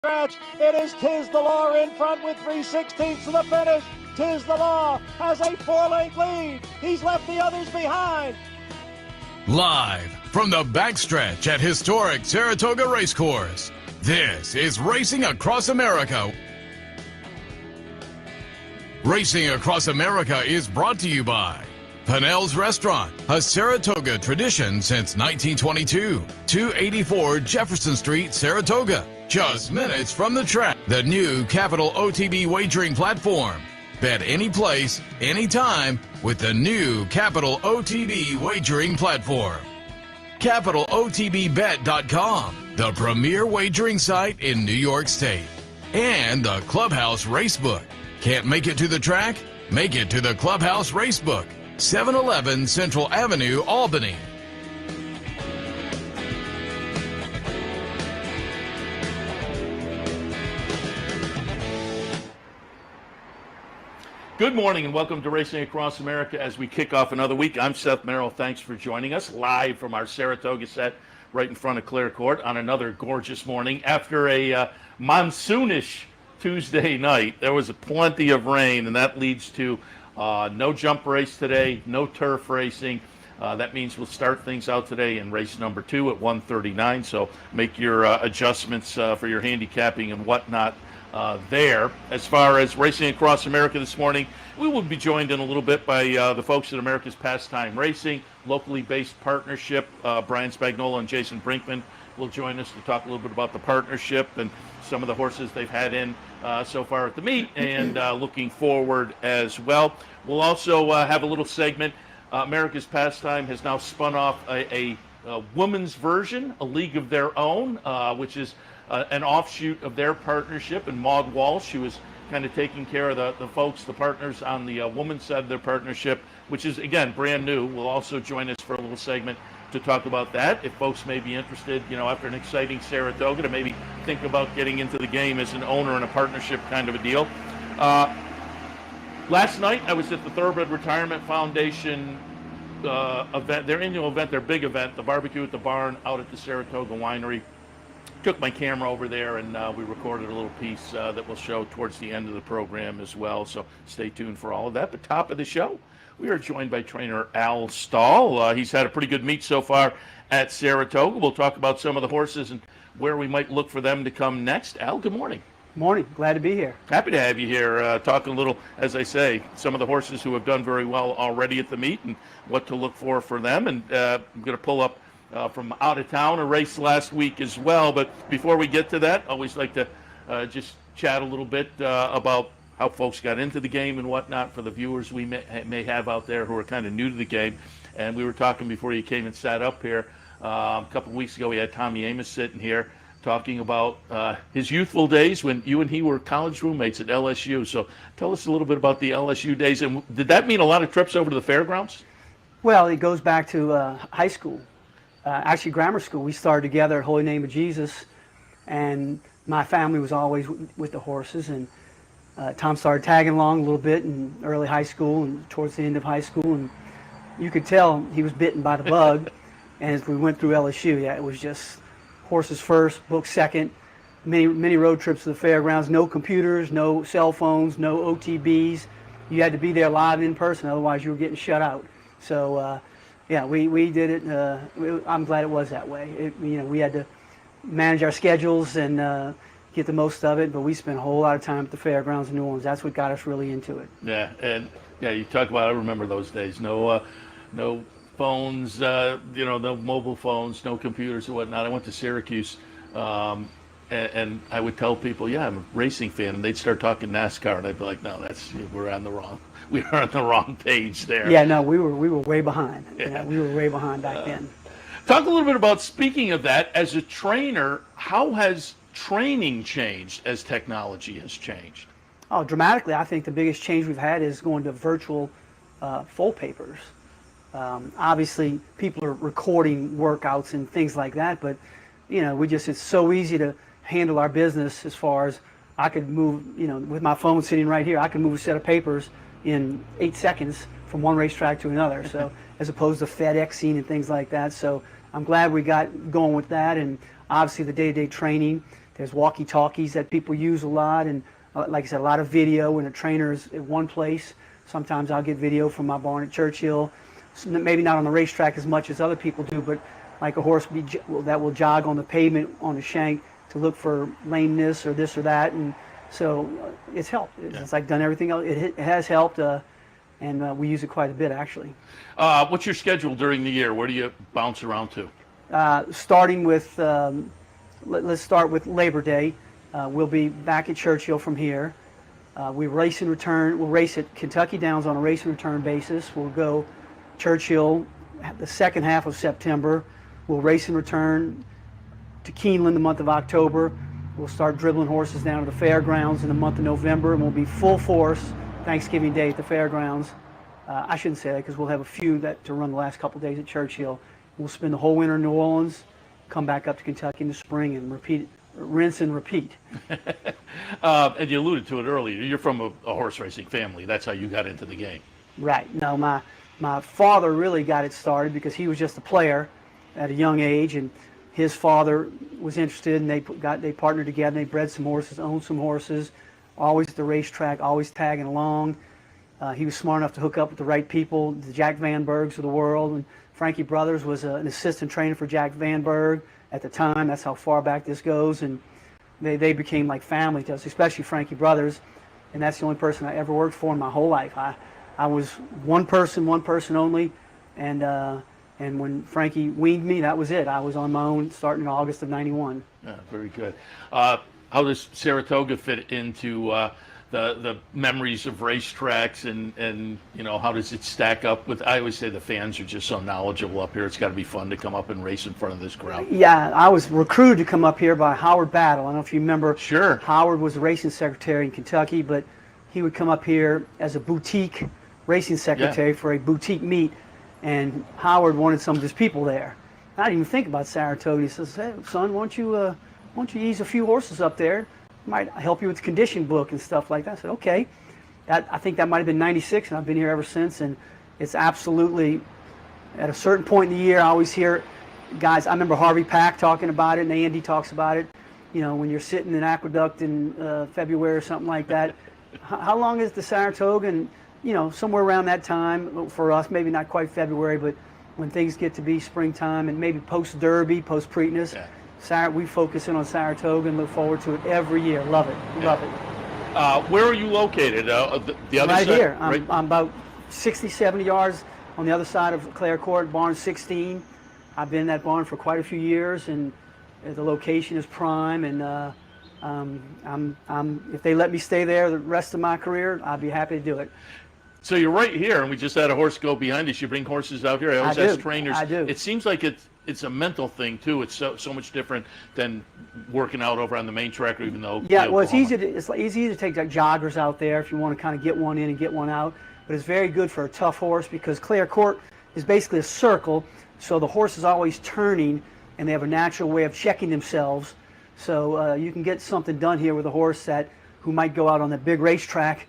Stretch. It is Tiz the Law in front with 3/16 to the finish. Tiz the Law has a 4-length lead. He's left the others behind. Live from the backstretch at historic Saratoga Race Course, this is Racing Across America. Racing Across America is brought to you by Pennell's Restaurant, a Saratoga tradition since 1922. 284 Jefferson Street, Saratoga, just minutes from the track. The new Capital OTB wagering platform. Bet any place, anytime with the new Capital OTB wagering platform. CapitalOTBBet.com, the premier wagering site in New York State. And the Clubhouse Racebook. Can't make it to the track? Make it to the Clubhouse Racebook. 711 Central Avenue, Albany. Good morning and welcome to Racing Across America as we kick off another week. I'm Seth Merrow. Thanks for joining us live from our Saratoga set right in front of Clare Court on another gorgeous morning. After a monsoonish Tuesday night, there was plenty of rain, and that leads to no jump race today, no turf racing. That means we'll start things out today in race number 2 at 1:39. So make your adjustments for your handicapping and whatnot there. As far as Racing Across America this morning, we will be joined in a little bit by the folks at America's Pastime Racing, locally based partnership. Brian Spagnola and Jason Brinkman will join us to talk a little bit about the partnership and some of the horses they've had in so far at the meet, and looking forward as well. We'll also have a little segment. America's Pastime has now spun off a women's version, a league of their own, which is an offshoot of their partnership, and Maude Walsh, who is kind of taking care of the folks, the partners on the women's side of their partnership, which is, again, brand new, will also join us for a little segment to talk about that. If folks may be interested, after an exciting Saratoga, to maybe think about getting into the game as an owner and a partnership kind of a deal. Last night, I was at the Thoroughbred Retirement Foundation event, their annual event, their big event, the barbecue at the barn out at the Saratoga Winery. Took my camera over there, and we recorded a little piece that we'll show towards the end of the program as well, so stay tuned for all of that. The top of the show, we are joined by trainer Al Stahl. He's had a pretty good meet so far at Saratoga. We'll talk about some of the horses and where we might look for them to come next. Al, good morning. Morning. Glad to be here. Happy to have you here, talking a little, as I say, some of the horses who have done very well already at the meet and what to look for them. And I'm going to pull up from out of town, a race last week as well. But before we get to that, I always like to just chat a little bit about how folks got into the game and whatnot for the viewers we may have out there who are kind of new to the game. And we were talking before you came and sat up here a couple of weeks ago. We had Tommy Amos sitting here talking about his youthful days when you and he were college roommates at LSU. So tell us a little bit about the LSU days. And did that mean a lot of trips over to the fairgrounds? Well, it goes back to high school. Actually, grammar school. We started together at Holy Name of Jesus, and my family was always with the horses. And Tom started tagging along a little bit in early high school and towards the end of high school, and you could tell he was bitten by the bug. And as we went through LSU, yeah, it was just horses first, books second, many road trips to the fairgrounds, no computers, no cell phones, no OTBs. You had to be there live in person, otherwise you were getting shut out. So, yeah, we did it. I'm glad it was that way. We had to manage our schedules and get the most of it, but we spent a whole lot of time at the fairgrounds in New Orleans. That's what got us really into it. Yeah, and you talk about, I remember those days. No phones, no mobile phones, no computers or whatnot. I went to Syracuse, and I would tell people, yeah, I'm a racing fan, and they'd start talking NASCAR, and I'd be like, no, we are on the wrong page there. Yeah, no, we were way behind. Yeah, we were way behind back then. Talk a little bit about, speaking of that, as a trainer, how has training changed as technology has changed? Oh, dramatically. I think the biggest change we've had is going to virtual full papers. Obviously, people are recording workouts and things like that, but it's so easy to handle our business as far as I could move, with my phone sitting right here, I can move a set of papers in 8 seconds from one racetrack to another. So as opposed to FedExing and things like that. So I'm glad we got going with that, and obviously the day-to-day training. There's walkie-talkies that people use a lot, and like I said, a lot of video when a trainer is at one place. Sometimes I'll get video from my barn at Churchill. Maybe not on the racetrack as much as other people do, but like a horse that will jog on the pavement on the shank to look for lameness or this or that, and so it's helped. It's like done everything else. It has helped, and we use it quite a bit actually. What's your schedule during the year? Where do you bounce around to? Starting with, let's start with Labor Day. We'll be back at Churchill from here. We race and return. We'll race at Kentucky Downs on a race and return basis. We'll go Churchill the second half of September. We'll race and return to Keeneland the month of October. We'll start dribbling horses down to the fairgrounds in the month of November, and we'll be full force Thanksgiving Day at the fairgrounds. I shouldn't say that because we'll have a few to run the last couple of days at Churchill. We'll spend the whole winter in New Orleans, come back up to Kentucky in the spring, and rinse and repeat. And you alluded to it earlier. You're from a horse racing family. That's how you got into the game. Right. No, my father really got it started because he was just a player at a young age, and his father was interested, and they partnered together. They bred some horses, owned some horses, always at the racetrack, always tagging along. He was smart enough to hook up with the right people, the Jack Van Bergs of the world. And Frankie Brothers was an assistant trainer for Jack Van Berg at the time. That's how far back this goes. And they became like family to us, especially Frankie Brothers. And that's the only person I ever worked for in my whole life. I was one person only. And when Frankie weaned me, that was it. I was on my own starting in August of '91. Yeah, very good. How does Saratoga fit into the memories of racetracks, and you know, how does it stack up with? I always say the fans are just so knowledgeable up here. It's got to be fun to come up and race in front of this crowd. Yeah, I was recruited to come up here by Howard Battle. I don't know if you remember. Sure. Howard was the racing secretary in Kentucky, but he would come up here as a boutique racing secretary for a boutique meet, and Howard wanted some of his people there. I didn't even think about Saratoga. He says, "Hey, son, why don't you ease a few horses up there? Might help you with the condition book and stuff like that." I said, okay. I think that might have been '96, and I've been here ever since. And it's absolutely, at a certain point in the year, I always hear guys. I remember Harvey Pack talking about it, and Andy talks about it. You know, when you're sitting in Aqueduct in February or something like that. How long is the Saratoga? And you know, somewhere around that time for us, maybe not quite February, but when things get to be springtime and maybe post Derby, post Preakness. Yeah. We focus in on Saratoga and look forward to it every year. Love it. Love it. Where are you located? The other right side? Here. I'm about 60, 70 yards on the other side of Clare Court, barn 16. I've been in that barn for quite a few years, and the location is prime. And if they let me stay there the rest of my career, I'd be happy to do it. So you're right here, and we just had a horse go behind us. You bring horses out here. I always ask trainers. I do. It seems like it's a mental thing too. It's so much different than working out over on the main track, or even though. Yeah, well, it's easy to take like joggers out there if you want to kind of get one in and get one out. But it's very good for a tough horse because Clare Court is basically a circle, so the horse is always turning, and they have a natural way of checking themselves. So you can get something done here with a horse who might go out on the big racetrack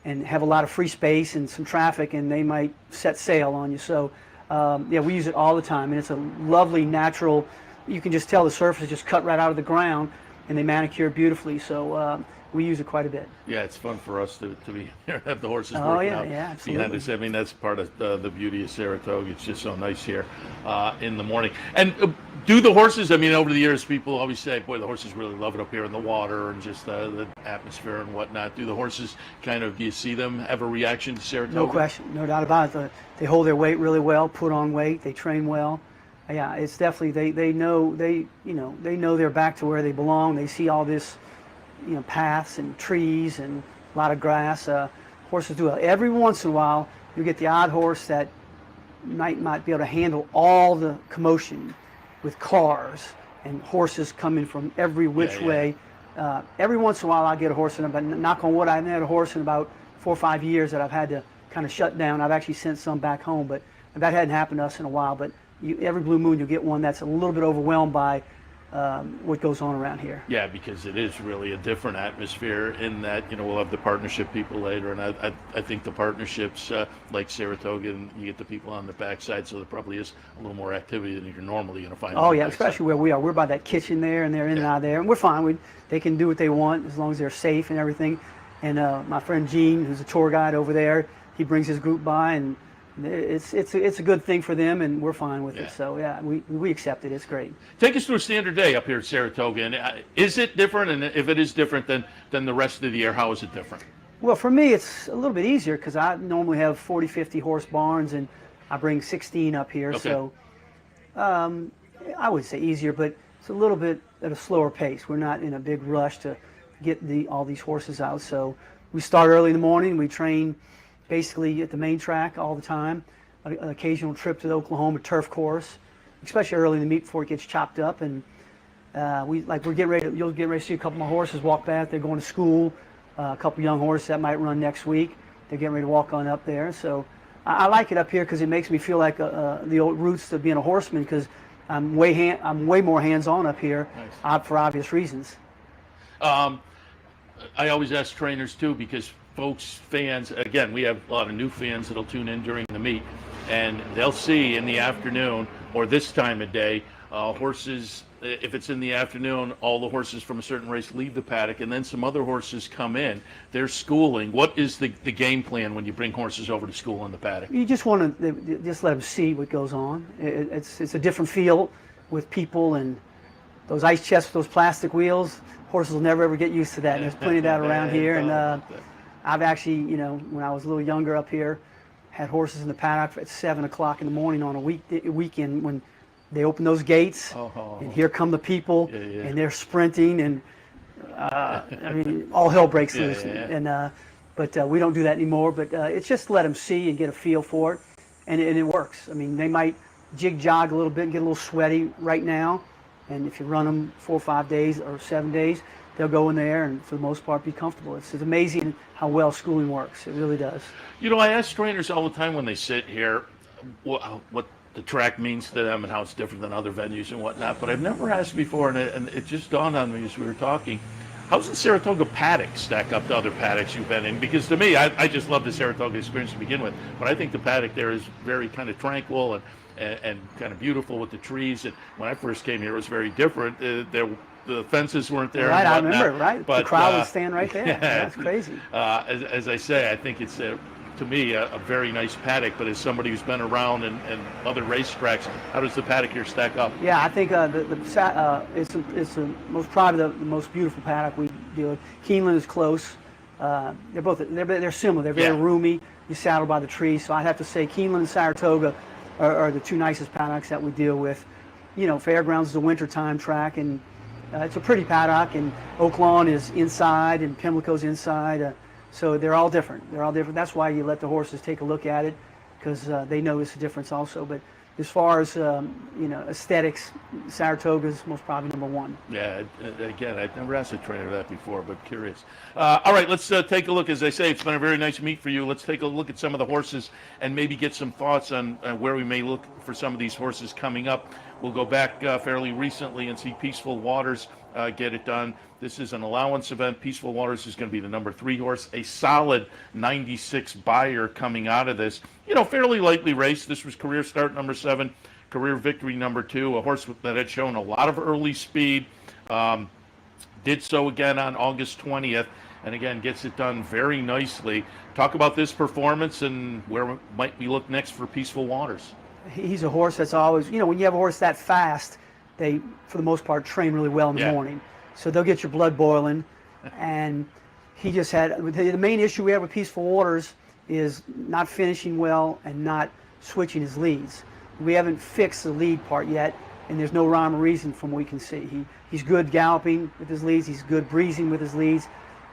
and have a lot of free space and some traffic, and they might set sail on you. So yeah, we use it all the time, and it's a lovely natural. You can just tell the surface is just cut right out of the ground, and they manicure beautifully. So we use it quite a bit. Yeah, it's fun for us to be here, have the horses working out behind us. I mean, that's part of the beauty of Saratoga. It's just so nice here in the morning. And do the horses, I mean, over the years, people always say, boy, the horses really love it up here in the water and just the atmosphere and whatnot. Do the horses do you see them have a reaction to Saratoga? No question, no doubt about it. They hold their weight really well, put on weight, they train well. Yeah, it's definitely, they know they're back to where they belong. They see all this, paths and trees and a lot of grass. Horses do it. Every once in a while, you get the odd horse that might be able to handle all the commotion with cars and horses coming from every which way. Every once in a while, I'll get a horse, but knock on wood, I haven't had a horse in about 4 or 5 years that I've had to kind of shut down. I've actually sent some back home, but that hadn't happened to us in a while. But every blue moon, you'll get one that's a little bit overwhelmed by what goes on around here. Yeah, because it is really a different atmosphere in that, we'll have the partnership people later, and I think the partnerships like Saratoga, and you get the people on the backside, so there probably is a little more activity than you're normally going to find. Oh yeah, especially where we are. We're by that kitchen there, and they're in and out of there, and we're fine. They can do what they want as long as they're safe and everything. And my friend Gene, who's a tour guide over there, he brings his group by, and it's a good thing for them, and we're fine with it. So yeah, we accept it. It's great. Take us through a standard day up here at Saratoga, and is it different? And if it is different than the rest of the year, how is it different? Well, for me, it's a little bit easier because I normally have 40, 50 horse barns, and I bring 16 up here. Okay. So I would say easier, but it's a little bit at a slower pace. We're not in a big rush to get all these horses out. So we start early in the morning. We train basically at the main track all the time. An occasional trip to the Oklahoma turf course, especially early in the meet before it gets chopped up. And we're getting ready. You'll get ready to see a couple of horses walk back. They're going to school. A couple young horses that might run next week. They're getting ready to walk on up there. So I like it up here because it makes me feel like the old roots of being a horseman, because I'm way more hands-on up here. Nice. For obvious reasons. I always ask trainers too, because fans, again, we have a lot of new fans that'll tune in during the meet, and they'll see in the afternoon or this time of day horses. If it's in the afternoon, all the horses from a certain race leave the paddock, and then some other horses come in. They're schooling. What is the game plan when you bring horses over to school in the paddock? You just want to just let them see what goes on. It's a different feel with people, and those ice chests with those plastic wheels. Horses will never ever get used to that. And there's plenty of that around here. And I've actually, when I was a little younger up here, had horses in the paddock at 7 o'clock in the morning on a weekend when they open those gates, and here come the people, and they're sprinting, and I mean, all hell breaks loose. But we don't do that anymore. But it's just let them see and get a feel for it, and it works. I mean, they might jog a little bit and get a little sweaty right now, and if you run them 4 or 5 days or 7 days, they'll go in there and for the most part be comfortable. It's amazing how well schooling works. It really does. I ask trainers all the time when they sit here what the track means to them and how it's different than other venues and whatnot, but I've never asked before, and it just dawned on me as we were talking. How does the Saratoga paddock stack up to other paddocks you've been in? Because to me, I just love the Saratoga experience to begin with, but I think the paddock there is very kind of tranquil and kind of beautiful with the trees. And when I first came here, it was very different. The fences weren't there. Right, and I remember, right? But, the crowd would stand right there. Yeah, That's crazy. As I say, I think it's to me a very nice paddock, but as somebody who's been around and other racetracks, how does the paddock here stack up? Yeah, I think it's probably the most beautiful paddock we deal with. Keeneland is close. They're similar. They're very roomy. You saddle by the trees. So I'd have to say Keeneland and Saratoga are the two nicest paddocks that we deal with. Fairgrounds is a wintertime track, and it's a pretty paddock, and Oak Lawn is inside, and Pimlico's inside. So they're all different. That's why you let the horses take a look at it, because they notice the difference also. But as far as aesthetics, Saratoga's most probably number one. Yeah. Again, I've never asked a trainer that before, but curious. All right, let's take a look. As I say, it's been a very nice meet for you. Let's take a look at some of the horses and maybe get some thoughts on where we may look for some of these horses coming up. We'll go back fairly recently and see Peaceful Waters get it done. This is an allowance event. Peaceful Waters is going to be the number 3 horse, a solid 96 buyer coming out of this. Fairly lightly raced. This was career start number 7, career victory number 2, a horse that had shown a lot of early speed. Did so again on August 20th, and again gets it done very nicely. Talk about this performance and where might we look next for Peaceful Waters. He's a horse that's always, when you have a horse that fast, they, for the most part, train really well in the morning. So they'll get your blood boiling. And he just had, the main issue we have with Peaceful Waters is not finishing well and not switching his leads. We haven't fixed the lead part yet, and there's no rhyme or reason from what we can see. He's good galloping with his leads. He's good breezing with his leads.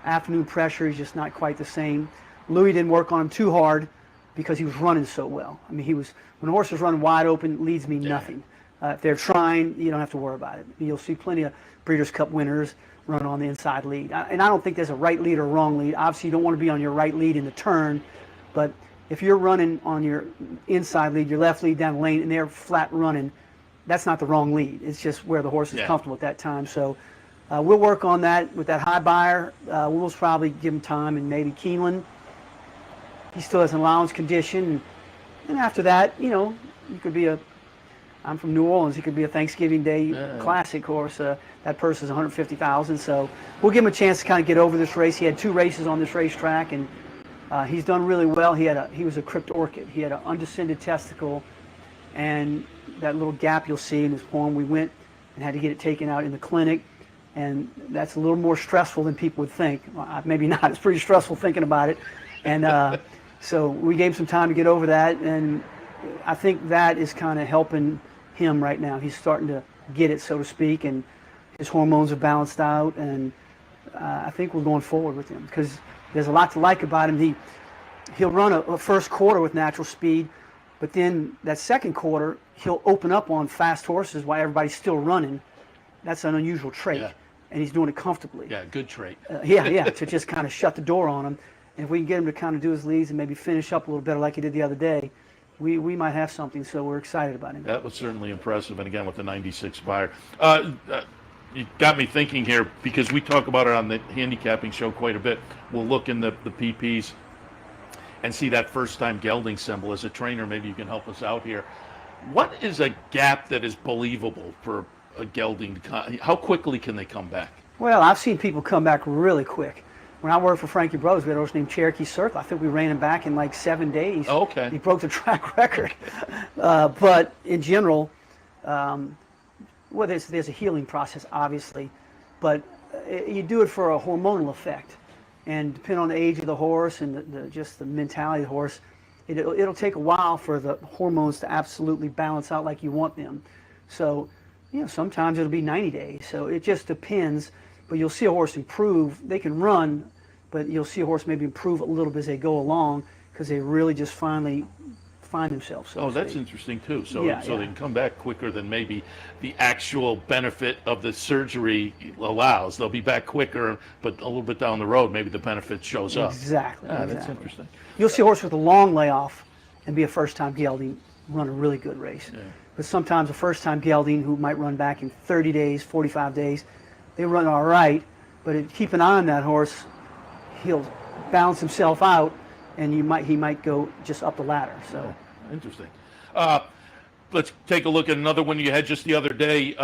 Afternoon pressure, he's just not quite the same. Louis didn't work on him too hard because he was running so well. I mean, when a horse is running wide open, leads mean nothing. If they're trying, you don't have to worry about it. You'll see plenty of Breeders' Cup winners run on the inside lead. And I don't think there's a right lead or wrong lead. Obviously, you don't want to be on your right lead in the turn, but if you're running on your inside lead, your left lead down the lane, and they're flat running, that's not the wrong lead. It's just where the horse is Yeah. comfortable at that time. So we'll work on that with that high buyer. We'll probably give him time, and maybe Keeneland. He still has an allowance condition. And after that, you know, you could be I'm from New Orleans. It could be a Thanksgiving Day Classic horse. That purse is $150,000. So we'll give him a chance to kind of get over this race. He had 2 races on this racetrack, and he's done really well. He was a crypt orchid. He had an undescended testicle, and that little gap you'll see in his form. We went and had to get it taken out in the clinic, and that's a little more stressful than people would think. Well, maybe not. It's pretty stressful thinking about it, and so we gave him some time to get over that, and I think that is kind of helping him right now. He's starting to get it, so to speak, and his hormones are balanced out, and I think we're going forward with him because there's a lot to like about him. He'll run a first quarter with natural speed, but then that second quarter he'll open up on fast horses while everybody's still running. That's an unusual trait, and he's doing it comfortably. Yeah, good trait. To just kind of shut the door on him. And if we can get him to kind of do his leads and maybe finish up a little better like he did the other day, we might have something. So we're excited about him. That was certainly impressive, and again with the 96 buyer. You got me thinking here because we talk about it on the handicapping show quite a bit. We'll look in the PPs and see that first-time gelding symbol. As a trainer, maybe you can help us out here. What is a gap that is believable for a gelding? How quickly can they come back? Well, I've seen people come back really quick. When I worked for Frankie Brothers, we had a horse named Cherokee Circle. I think we ran him back in like 7 days. Oh, okay. He broke the track record. But in general, well, there's a healing process, obviously, but you do it for a hormonal effect. And depending on the age of the horse and just the mentality of the horse, it'll take a while for the hormones to absolutely balance out like you want them. So, you know, sometimes it'll be 90 days. So it just depends. But you'll see a horse improve. They can run, but you'll see a horse maybe improve a little bit as they go along because they really just finally find themselves. So that's interesting too. So they can come back quicker than maybe the actual benefit of the surgery allows. They'll be back quicker, but a little bit down the road, maybe the benefit shows up. Exactly. That's interesting. You'll see a horse with a long layoff and be a first-time gelding run a really good race. Yeah. But sometimes a first-time gelding who might run back in 30 days, 45 days, they run all right, but keep an eye on that horse. He'll balance himself out, and he might go just up the ladder. So interesting. Let's take a look at another one you had just the other day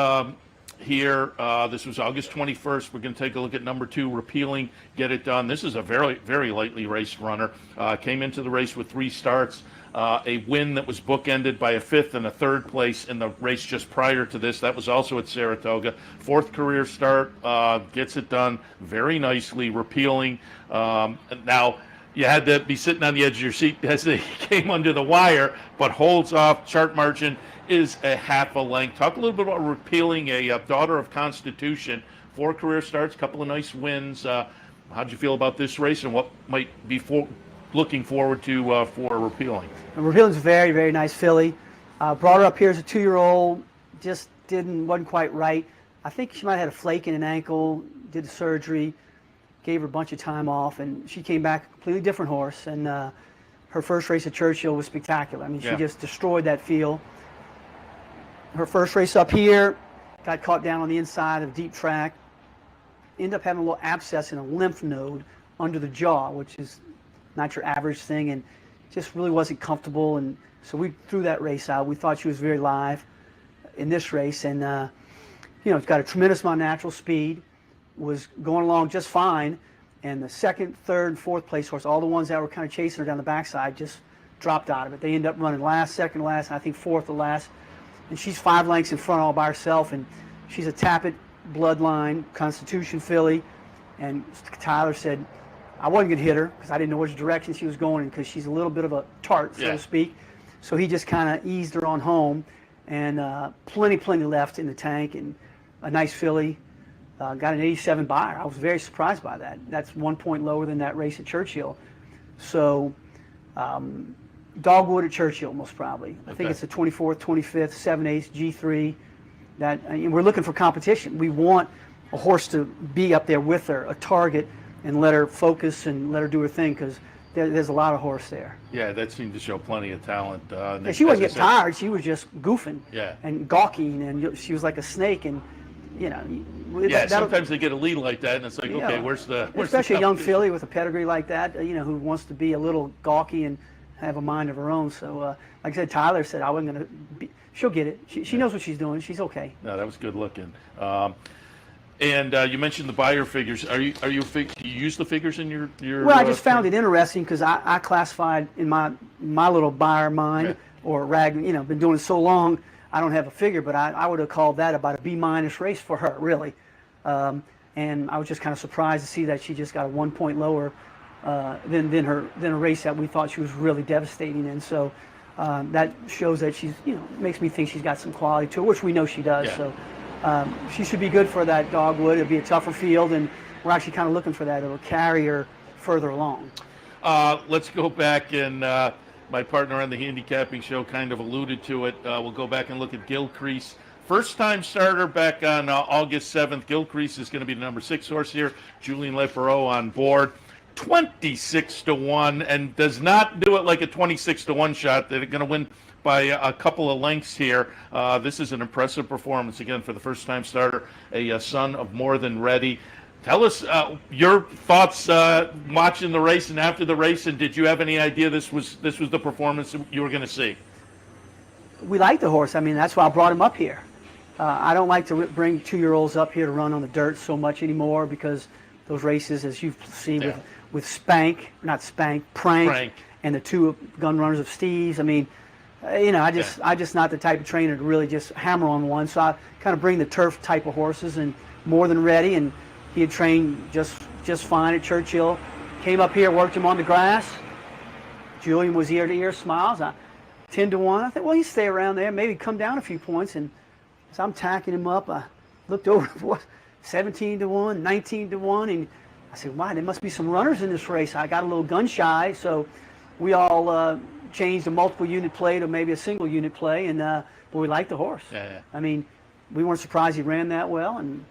here. This was August 21st. We're going to take a look at number 2, Repealing, Get It Done. This is a very, very lightly raced runner. Came into the race with 3 starts. A win that was bookended by a 5th and a 3rd place in the race just prior to this. That was also at Saratoga. 4th career start, gets it done very nicely, Repealing. Now, you had to be sitting on the edge of your seat as they came under the wire, but holds off. Chart margin is a half a length. Talk a little bit about Repealing, a daughter of Constitution. 4 career starts, couple of nice wins. How did you feel about this race, and what might be looking forward to for Repealing? Repealing's a very, very nice filly. Brought her up here as a 2-year-old. Just wasn't quite right. I think she might have had a flake in an ankle. Did the surgery. Gave her a bunch of time off, and she came back a completely different horse. And her first race at Churchill was spectacular. I mean, she just destroyed that field. Her first race up here, got caught down on the inside of deep track. Ended up having a little abscess in a lymph node under the jaw, which is not your average thing, and just really wasn't comfortable. And so we threw that race out. We thought she was very live in this race, and it's got a tremendous amount of natural speed. Was going along just fine, and the 2nd, 3rd, and 4th place horse, all the ones that were kind of chasing her down the backside, just dropped out of it. They end up running last, 2nd to last, and I think 4th to last. And she's 5 lengths in front all by herself, and she's a Tappet bloodline Constitution filly. And Tyler said, I wasn't going to hit her because I didn't know which direction she was going, because she's a little bit of a tart, so to speak. So he just kind of eased her on home, and plenty left in the tank, and a nice filly. Got an 87 buyer. I was very surprised by that. That's 1 point lower than that race at Churchill. So Dogwood at Churchill, most probably. I think it's the 24th, 25th, 7/8, G3. And we're looking for competition. We want a horse to be up there with her, a target, and let her focus and let her do her thing, because there's a lot of horse there. Yeah, that seemed to show plenty of talent. And she wasn't getting tired. She was just goofing and gawking, and she was like a snake. And sometimes they get a lead like that, and it's like, okay, where's especially a young filly with a pedigree like that, who wants to be a little gawky and have a mind of her own. So, like I said, Tyler said I wasn't going to be. She'll get it. She knows what she's doing. She's okay. No, that was good looking. And you mentioned the buyer figures. Do you use the figures in your? Well, I just found it interesting because I classified in my little buyer mind or rag. Been doing it so long, I don't have a figure, but I would have called that about a B- race for her, really. And I was just kind of surprised to see that she just got a 1 point lower than a race that we thought she was really devastating in. So that shows that she's makes me think she's got some quality to her, which we know she does. Yeah. So. She should be good for that dogwood. It'll be a tougher field, and we're actually kind of looking for that. It'll carry her further along. Let's go back, and my partner on the handicapping show kind of alluded to it. We'll go back and look at Gilcrease. First-time starter back on August 7th. Gilcrease is going to be the number 6 horse here. Julien Lepereau on board. 26-1, and does not do it like a 26-1 shot. They're going to win by a couple of lengths here. This is an impressive performance, again, for the first-time starter, a son of More Than Ready. Tell us your thoughts watching the race and after the race, and did you have any idea this was the performance you were going to see? We like the horse. I mean, that's why I brought him up here. I don't like to bring 2-year-olds up here to run on the dirt so much anymore because those races, as you've seen with Prank, and the 2 gun runners of Steve's, I mean, I just not the type of trainer to really just hammer on one. So I kind of bring the turf type of horses and More Than Ready, and he had trained just fine at Churchill. Came up here, worked him on the grass. Julien was ear to ear, smiles. 10-1. I thought, well, you stay around there, maybe come down a few points. And as I'm tacking him up, I looked over, 17-1, 19-1, and I said, wow, there must be some runners in this race. I got a little gun shy, so we all changed a multiple unit play to maybe a single unit play, and but we liked the horse. I mean, we weren't surprised he ran that well, and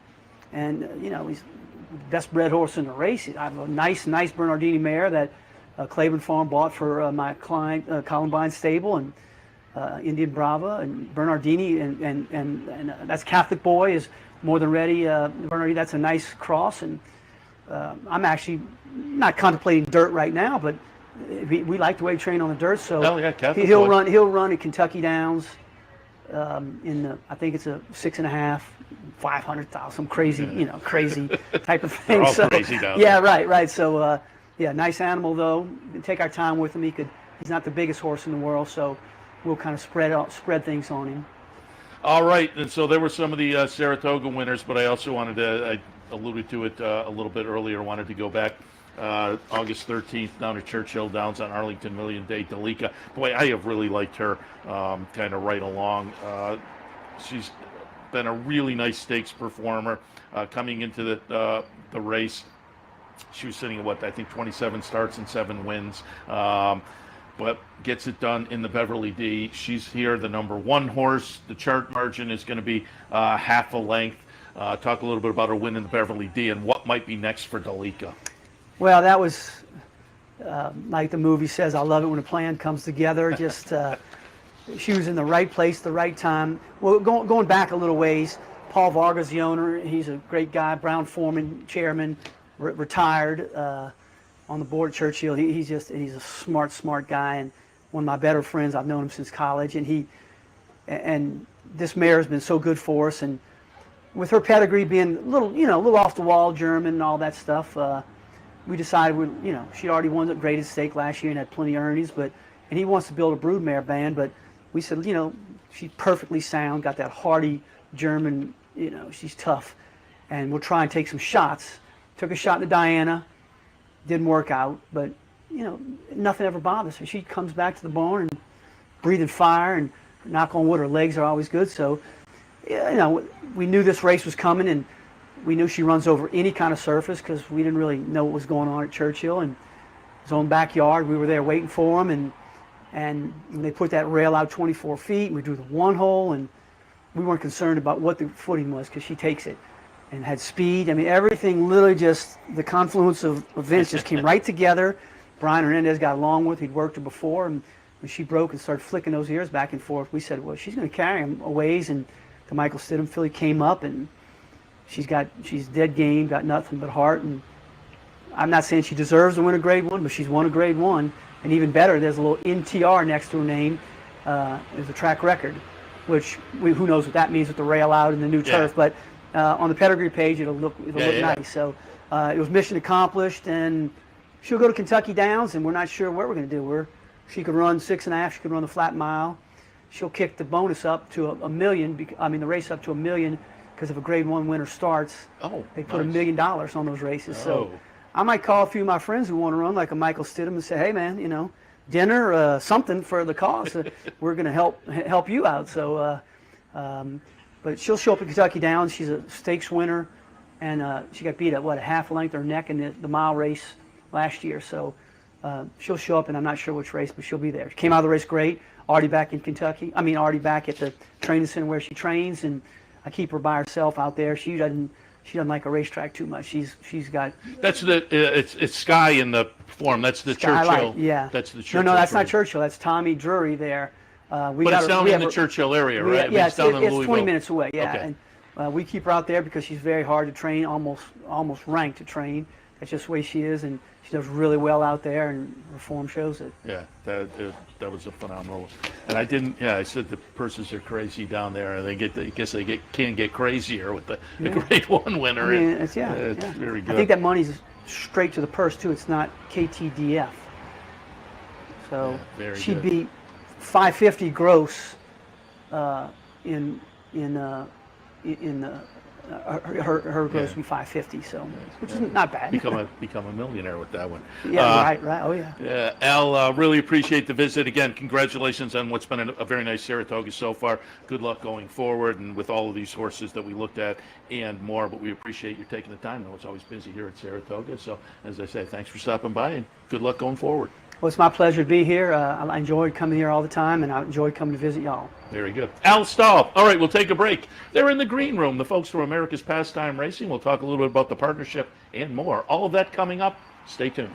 he's the best bred horse in the race. I have a nice Bernardini mare that Claiborne Farm bought for my client Columbine Stable, and Indian Brava and Bernardini, and that's Catholic Boy is More Than Ready. Bernardini, that's a nice cross, and I'm actually not contemplating dirt right now, but we like the way he trained on the dirt, so he'll run at Kentucky Downs in I think it's a 6.5, 500,000, some crazy crazy type of thing. They're all crazy down there. there. Right. So nice animal though. Take our time with him. He's not the biggest horse in the world, so we'll kind of spread things on him. All right, and so there were some of the Saratoga winners, but I also wanted to, I alluded to it a little bit earlier, wanted to go back August 13th down to Churchill Downs on Arlington Million Day. Dalika, boy, I have really liked her kind of right along. She's been a really nice stakes performer coming into the race. She was sitting at I think 27 starts and 7 wins. But gets it done in the Beverly D. She's here, the number 1 horse. The chart margin is going to be half a length. Talk a little bit about her win in the Beverly D and what might be next for Dalika. Well, that was like the movie says, I love it when a plan comes together. Just she was in the right place, the right time. Well, going back a little ways, Paul Varga's the owner. He's a great guy, Brown Foreman, chairman, retired on the board at Churchill. He's a smart guy, and one of my better friends. I've known him since college, and this mare has been so good for us. And with her pedigree being a little off the wall, German and all that stuff, we decided she'd already won the Great Stake last year and had plenty of earnings, and he wants to build a broodmare band, but we said, she's perfectly sound, got that hardy German, she's tough, and we'll try and take some shots. Took a shot into Diana, didn't work out, but nothing ever bothers her. She comes back to the barn and breathing fire, and knock on wood, her legs are always good. So, we knew this race was coming, and we knew she runs over any kind of surface because we didn't really know what was going on at Churchill, and his own backyard. We were there waiting for him, and they put that rail out 24 feet, and we drew the 1 hole, and we weren't concerned about what the footing was because she takes it and had speed. I mean, everything literally just, the confluence of events just came right together. Brian Hernandez got along with. He'd worked her before, and when she broke and started flicking those ears back and forth, we said, well, she's going to carry him a ways. And the Michael Stidham filly came up, and she's dead game, got nothing but heart. And I'm not saying she deserves to win a Grade 1, but she's won a Grade 1. And even better, there's a little NTR next to her name. There's a track record, which who knows what that means with the rail out and the new turf. But on the pedigree page, it'll look nice. So it was mission accomplished, and she'll go to Kentucky Downs, and we're not sure what we're going to do. She could run 6.5. She could run the flat mile. She'll kick the bonus up to a million. I mean, the race up to $1 million, because if a Grade 1 winner starts, they put $1 million on those races. So I might call a few of my friends who want to run, like a Michael Stidham, and say, hey, man, you know, dinner, something for the cause. We're going to help you out. So, but she'll show up at Kentucky Downs. She's a stakes winner, and she got beat at a half a length or neck in the mile race last year. So she'll show up, and I'm not sure which race, but she'll be there. She came out of the race great. Already back in Kentucky. I mean, already back at the training center where she trains, and I keep her by herself out there. She doesn't like a racetrack too much. She's got. That's it's Sky in the form. That's the Churchill. Yeah. That's the Churchill. No, that's not Churchill. That's Tommy Drury there. But it's down in the Churchill area, right? Yeah, it's down in it's Louisville. 20 minutes away. Yeah, Okay. and we keep her out there because she's very hard to train, almost ranked to train. That's just the way she is, and she does really well out there, and her form shows it. Yeah, that was a phenomenal. And I didn't. Yeah, I said the purses are crazy down there, and can get crazier with the Grade 1 winner. I mean, it's very good. I think that money's straight to the purse too. It's not KTDF. So she'd be $550 gross in her gross would be $550, so which is not bad. Become a millionaire with that one. Yeah, right. Oh yeah. Yeah, Al, really appreciate the visit. Again, congratulations on what's been a very nice Saratoga so far. Good luck going forward, and with all of these horses that we looked at and more. But we appreciate you taking the time. I know it's always busy here at Saratoga. So, as I say, thanks for stopping by, and good luck going forward. Well, it's my pleasure to be here. I enjoyed coming here all the time, and I enjoyed coming to visit y'all. Very good. Al Stahl. All right, we'll take a break. They're in the green room, the folks from America's Pastime Racing. We'll talk a little bit about the partnership and more. All of that coming up. Stay tuned.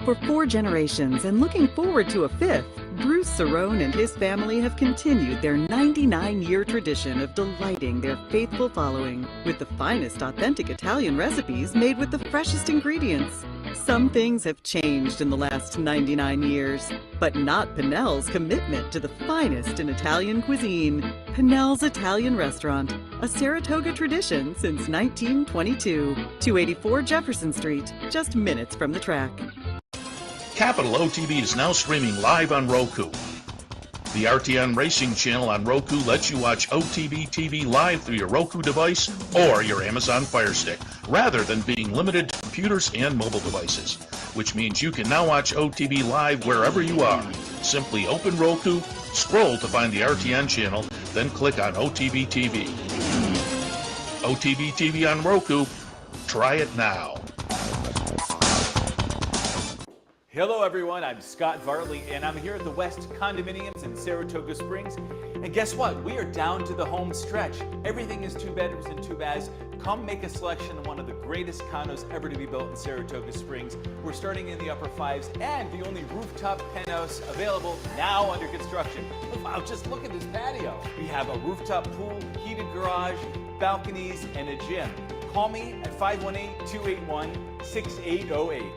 For 4 generations and looking forward to a 5th, Bruce Cerrone and his family have continued their 99-year tradition of delighting their faithful following with the finest authentic Italian recipes made with the freshest ingredients. Some things have changed in the last 99 years, but not Pinnell's commitment to the finest in Italian cuisine. Pinnell's Italian Restaurant, a Saratoga tradition since 1922. 284 Jefferson Street, just minutes from the track. Capital OTB is now streaming live on Roku. The RTN Racing channel on Roku lets you watch OTB TV live through your Roku device or your Amazon Fire Stick, rather than being limited to computers and mobile devices, which means you can now watch OTB live wherever you are. Simply open Roku, scroll to find the RTN channel, then click on OTB TV. OTB TV on Roku. Try it now. Hello everyone, I'm Scott Varley and I'm here at the West Condominiums in Saratoga Springs. And guess what? We are down to the home stretch. Everything is 2 bedrooms and 2 baths. Come make a selection of one of the greatest condos ever to be built in Saratoga Springs. We're starting in the upper 5s and the only rooftop penthouse available now under construction. Wow, just look at this patio. We have a rooftop pool, heated garage, balconies, and a gym. Call me at 518-281-6808.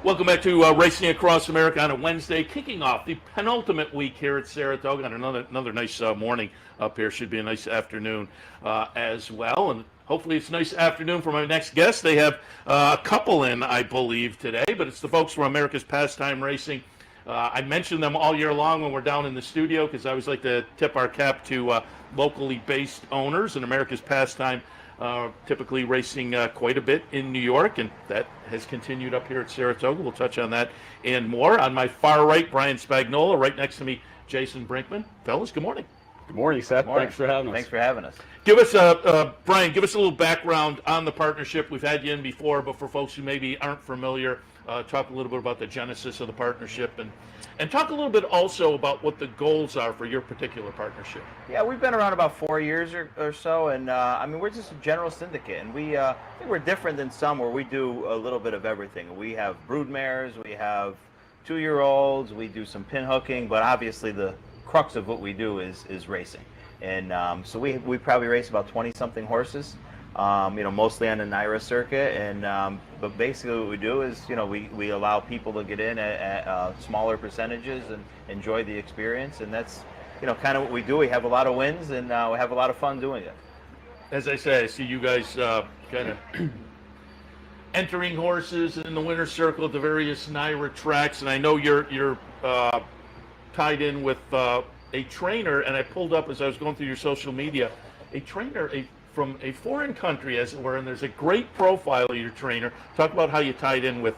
Welcome back to Racing Across America on a Wednesday, kicking off the penultimate week here at Saratoga, and another nice morning up here. Should be a nice afternoon as well, and hopefully it's a nice afternoon for my next guest. They have a couple in, I believe, today, but it's the folks from America's Pastime Racing. I mention them all year long when we're down in the studio because I always like to tip our cap to locally based owners, and America's Pastime typically racing quite a bit in New York, and that has continued up here at Saratoga. We'll touch on that and more. On my far right, Brian Spagnola. Right next to me, Jason Brinkman. Fellas, good morning. Good morning, Seth. Good morning. Thanks for having us. Thanks for having us. Give us Brian, give us a little background on the partnership. We've had you in before, but for folks who maybe aren't familiar, talk a little bit about the genesis of the partnership and talk a little bit also about what the goals are for your particular partnership. Yeah, we've been around about 4 years or so, and I mean, we're just a general syndicate, and we I think we're different than some where we do a little bit of everything. We have brood mares, we have 2-year-olds, we do some pin hooking, but obviously the crux of what we do is racing. And so we probably race about 20-something horses, mostly on the NYRA circuit. And but basically what we do is, we allow people to get in at smaller percentages and enjoy the experience. And that's, kind of what we do. We have a lot of wins, and we have a lot of fun doing it. As I say, I see you guys kind of entering horses in the winner's circle at the various NYRA tracks, and I know you're tied in with a trainer, and I pulled up as I was going through your social media, a trainer from a foreign country, as it were, and there's a great profile of your trainer. Talk about how you tied in with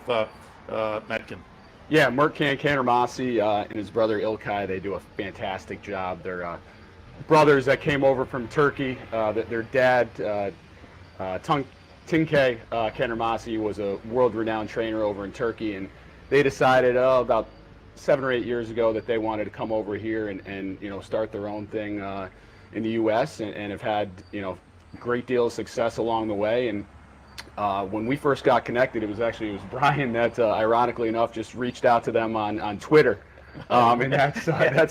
Metkin. Yeah, Mertcan Cantermasi and his brother Ilkay, they do a fantastic job. They're brothers that came over from Turkey. Their dad, Tinke Cantermasi, was a world-renowned trainer over in Turkey, and they decided about 7 or 8 years ago that they wanted to come over here and start their own thing in the U.S. and have had great deal of success along the way. And when we first got connected, it was Brian that ironically enough just reached out to them on Twitter, and that's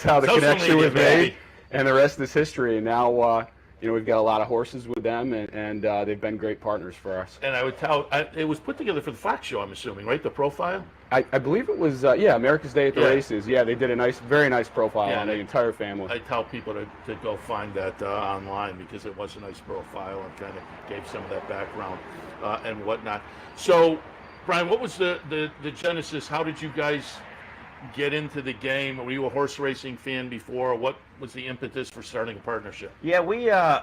how the connection was made, and the rest is history. And now we've got a lot of horses with them, and they've been great partners for us. And I would tell, it was put together for the Fox show, I'm assuming, right? The profile? I believe it was, America's Day at the Races. Yeah, they did a very nice profile on the entire family. I tell people to go find that online because it was a nice profile and kind of gave some of that background and whatnot. So, Brian, what was the genesis? How did you guys get into the game? Were you a horse racing fan before? What was the impetus for starting a partnership? Yeah,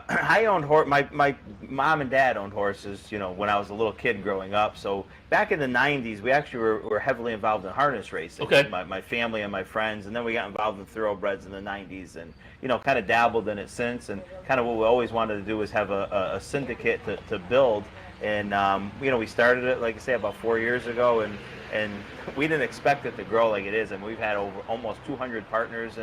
I owned my mom and dad owned horses, when I was a little kid growing up. So back in the 90s, we actually were heavily involved in harness racing. Okay. My family and my friends, and then we got involved in thoroughbreds in the 90s, and kind of dabbled in it since. And kind of what we always wanted to do was have a syndicate to build. And we started it, like I say, about 4 years ago, and we didn't expect it to grow like it is. And we've had over almost 200 partners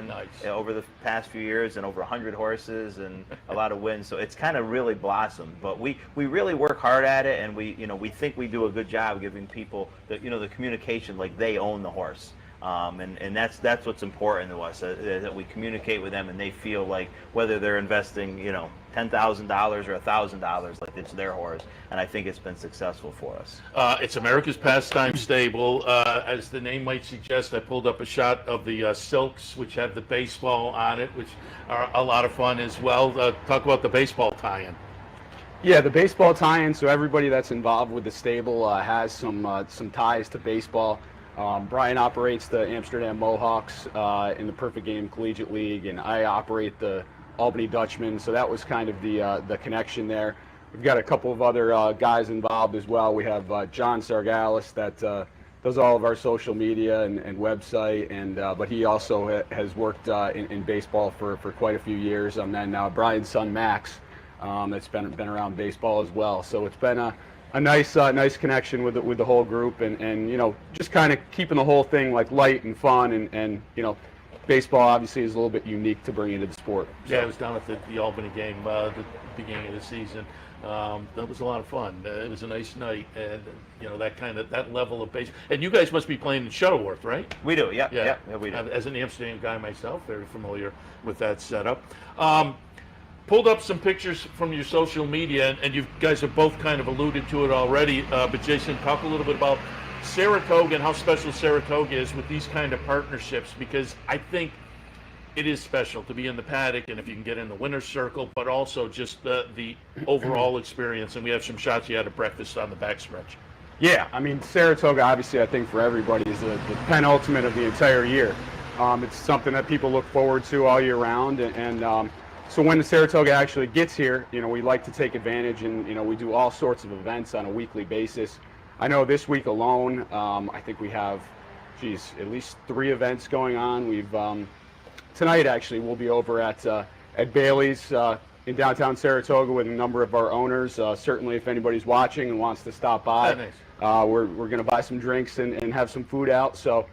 over the past few years, and over 100 horses, and a lot of wins. So it's kind of really blossomed. But we really work hard at it, and we think we do a good job giving people the communication like they own the horse. And that's what's important to us, that we communicate with them, and they feel like whether they're investing $10,000 or $1,000, like it's their horse. And I think it's been successful for us. It's America's Pastime Stable. As the name might suggest, I pulled up a shot of the silks, which have the baseball on it, which are a lot of fun as well. Talk about the baseball tie-in. Yeah, the baseball tie-in. So everybody that's involved with the stable has some ties to baseball. Brian operates the Amsterdam Mohawks in the Perfect Game Collegiate League, and I operate the Albany Dutchmen. So that was kind of the connection there. We've got a couple of other guys involved as well. We have John Sargalis that does all of our social media and website, and but he also has worked in baseball for quite a few years. And then Brian's son Max, that's been around baseball as well. So it's been a nice connection with the whole group, and just kind of keeping the whole thing like light and fun, and baseball obviously is a little bit unique to bring into the sport. So. Yeah, I was down at the Albany game at the beginning of the season. That was a lot of fun. It was a nice night, and that level of base. And you guys must be playing in Shuttleworth, right? We do, yeah, we do. As an Amsterdam guy myself, very familiar with that setup. Pulled up some pictures from your social media, and you guys have both kind of alluded to it already. But Jason, talk a little bit about Saratoga and how special Saratoga is with these kind of partnerships, because I think it is special to be in the paddock, and if you can get in the winner's circle, but also just the overall experience. And we have some shots you had at breakfast on the backstretch. Yeah, I mean, Saratoga, obviously, I think for everybody is the penultimate of the entire year. It's something that people look forward to all year round, and so when the Saratoga actually gets here, we like to take advantage, and we do all sorts of events on a weekly basis. I know this week alone, I think we have, at least 3 events going on. We've tonight actually we'll be over at Bailey's in downtown Saratoga with a number of our owners. Certainly, if anybody's watching and wants to stop by, we're going to buy some drinks and have some food out. So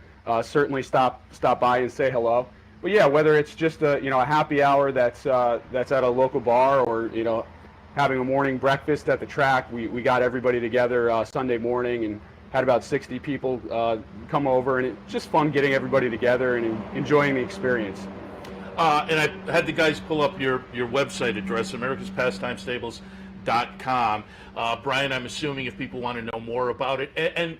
certainly stop by and say hello. But yeah, whether it's just a happy hour that's at a local bar, or having a morning breakfast at the track, we got everybody together Sunday morning and had about 60 people come over, and it's just fun getting everybody together and enjoying the experience. And I had the guys pull up your website address, americaspastimestables.com. Brian, I'm assuming if people want to know more about it, and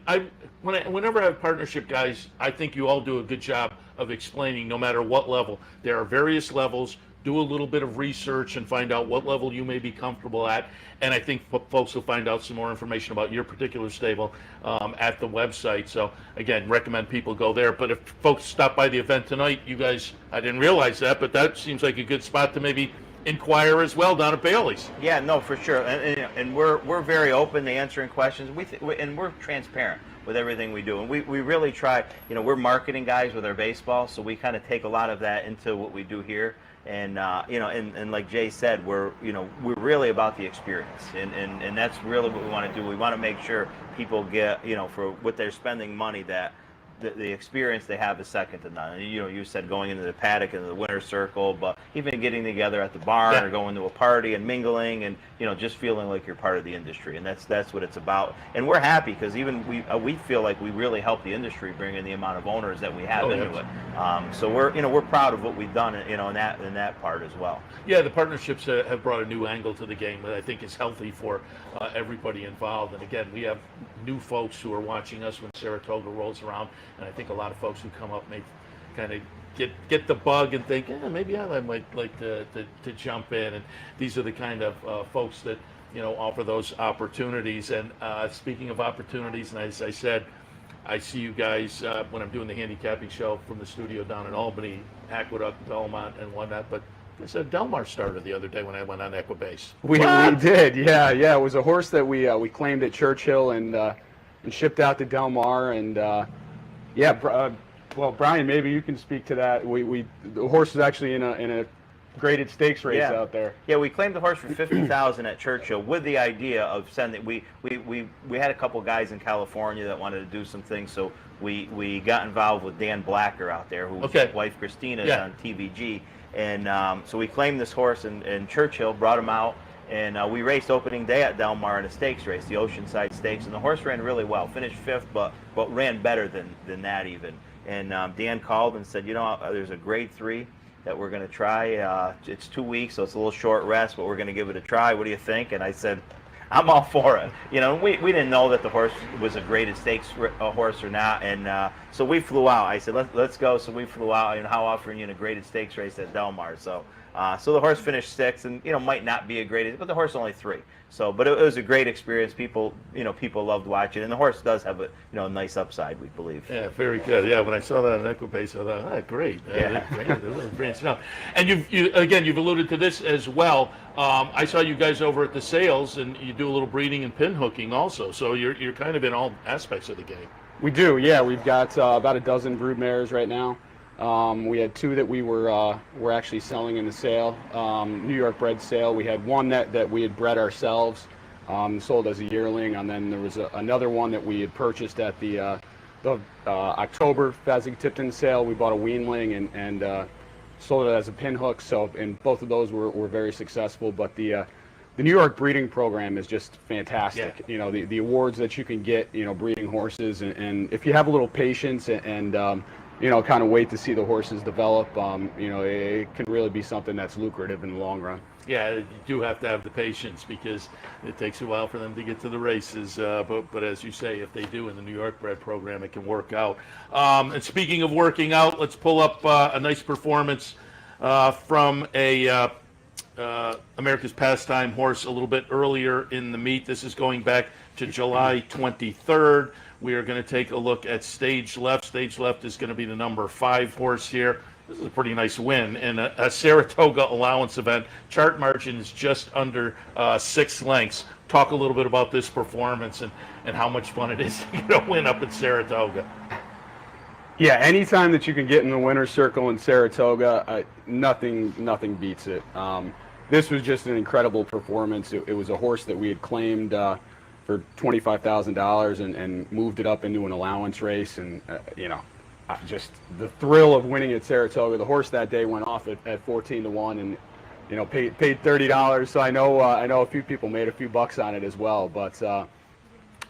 whenever I have partnership guys, I think you all do a good job of explaining, no matter what level. There are various levels. Do a little bit of research and find out what level you may be comfortable at. And I think folks will find out some more information about your particular stable at the website. So again, recommend people go there. But if folks stop by the event tonight, you guys, I didn't realize that, but that seems like a good spot to maybe inquire as well down at Bailey's. Yeah, no, for sure. And we're very open to answering questions. And we're transparent with everything we do. And we really try, we're marketing guys with our baseball, so we kind of take a lot of that into what we do here. And and like Jay said, we're really about the experience, and that's really what we want to do. We want to make sure people get, for what they're spending money, that the experience they have is second to none. And you said going into the paddock and the winner's circle, but even getting together at the barn or going to a party and mingling, and just feeling like you're part of the industry. And that's what it's about. And we're happy because even we feel like we really help the industry bring in the amount of owners that we have into it. So we're proud of what we've done, in that part as well. Yeah, the partnerships have brought a new angle to the game that I think is healthy for everybody involved. And again, we have new folks who are watching us when Saratoga rolls around. And I think a lot of folks who come up may kind of get the bug and think, maybe I might like to jump in. And these are the kind of folks that offer those opportunities. And speaking of opportunities, and as I said, I see you guys when I'm doing the handicapping show from the studio down in Albany, Aqueduct, Belmont, and whatnot. But I said Del Mar started the other day when I went on Equibase. We did, yeah. It was a horse that we claimed at Churchill and shipped out to Del Mar, and well, Brian, maybe you can speak to that. The horse is actually in a graded stakes race out there. Yeah, we claimed the horse for $50,000 at Churchill with the idea of sending. We had a couple guys in California that wanted to do some things, so we got involved with Dan Blacker out there, whose wife Christina is on TVG, and so we claimed this horse in Churchill, brought him out. And we raced opening day at Del Mar in a stakes race, the Oceanside Stakes, and the horse ran really well. Finished 5th, but ran better than that even. And Dan called and said, there's a grade 3 that we're going to try. It's 2 weeks, so it's a little short rest, but we're going to give it a try. What do you think? And I said, I'm all for it. We didn't know that the horse was a graded stakes horse or not, and so we flew out. I said, let's go. So we flew out. How often are you in a graded stakes race at Del Mar? So the horse finished 6th, and might not be a graded, but the horse only 3. So, but it was a great experience. People loved watching, and the horse does have a nice upside, we believe. Yeah, very good. Yeah, when I saw that on Equibase, I thought, great. Yeah, great. And you've alluded to this as well. I saw you guys over at the sales, and you do a little breeding and pin hooking also. So you're kind of in all aspects of the game. We do, yeah. We've got about a dozen brood mares right now. We had 2 that we were actually selling in the sale, New York bred sale. We had one that we had bred ourselves, sold as a yearling, and then there was another one that we had purchased at the October Fasig-Tipton sale. We bought a weanling and sold it as a pin hook. So, and both of those were very successful. But the New York breeding program is just fantastic. Yeah. The awards that you can get, breeding horses, and if you have a little patience and kind of wait to see the horses develop. It can really be something that's lucrative in the long run. Yeah, you do have to have the patience because it takes a while for them to get to the races. But as you say, if they do in the New York bred program, it can work out. And speaking of working out, let's pull up a nice performance from a America's Pastime horse a little bit earlier in the meet. This is going back to July 23rd. We are going to take a look at Stage Left. Stage Left is going to be the number 5 horse here. This is a pretty nice win in a Saratoga allowance event. Chart margin is just under 6 lengths. Talk a little bit about this performance and how much fun it is to get a win up at Saratoga. Yeah, anytime that you can get in the winner's circle in Saratoga, nothing beats it. This was just an incredible performance. It was a horse that we had claimed for $25,000 and moved it up into an allowance race, and just the thrill of winning at Saratoga. The horse that day went off at 14-1, and paid $30. So I know a few people made a few bucks on it as well. But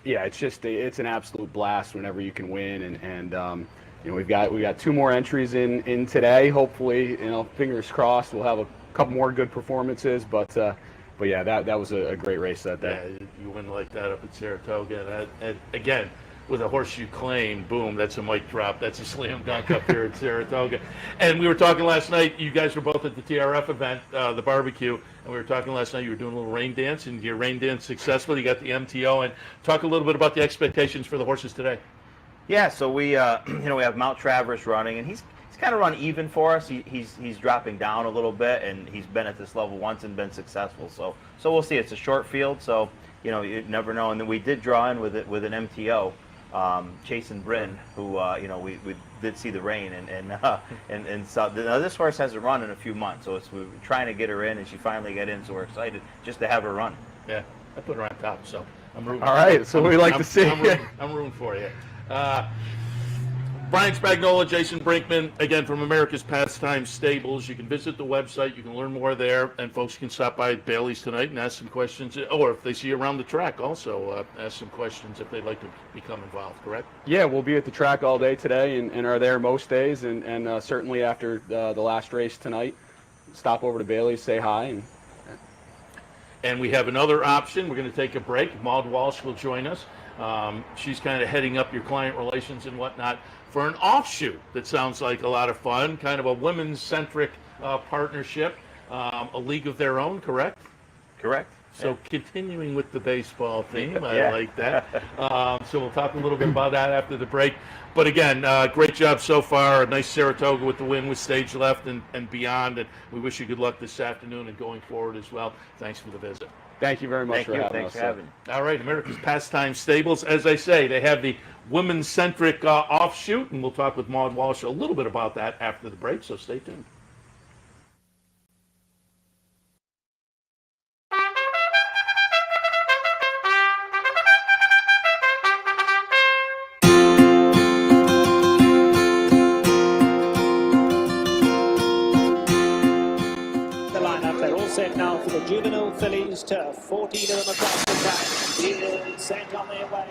yeah, it's an absolute blast whenever you can win, and we've got 2 more entries in today. Hopefully, fingers crossed, we'll have a couple more good performances. But yeah, that was a great race that day. Yeah, you win like that up at Saratoga, and again, with a horse you claim, boom, that's a mic drop. That's a slam dunk up here at Saratoga. And we were talking last night, you guys were both at the TRF event, the barbecue, and we were talking last night, you were doing a little rain dance, and your rain dance successful. You got the MTO, and talk a little bit about the expectations for the horses today. Yeah, so we we have Mount Traverse running, and he's kind of run even for us. He's dropping down a little bit, and he's been at this level once and been successful. So we'll see. It's a short field, so you never know. And then we did draw in with an MTO. Chase and Bryn, who we did see the rain, and so this horse hasn't run in a few months, so we're trying to get her in, and she finally got in, so we're excited just to have her run. Yeah, I put her on top, so I'm rooting. All right, so we like to see. I'm rooting for you. Brian Spagnola, Jason Brinkman, again from America's Pastime Stables. You can visit the website. You can learn more there, and folks can stop by at Bailey's tonight and ask some questions, or if they see you around the track, also ask some questions if they'd like to become involved, correct? Yeah, we'll be at the track all day today and are there most days, and certainly after the last race tonight, stop over to Bailey's, say hi. And we have another option. We're going to take a break. Maude Walsh will join us. She's kind of heading up your client relations and whatnot for an offshoot that sounds like a lot of fun, kind of a women's-centric partnership, a league of their own, correct? Correct. So continuing with the baseball theme, I Yeah. like that. So we'll talk a little bit about that after the break. But again, great job so far. A nice Saratoga with the win with Stage Left and beyond. And we wish you good luck this afternoon and going forward as well. Thanks for the visit. Thank you very much for having us. Thanks for having me. All right, America's Pastime Stables. As I say, they have the women's-centric offshoot, and we'll talk with Maude Walsh a little bit about that after the break, so stay tuned. Set now for the juvenile fillies, turf. 14 of them across the track. Field set on their way.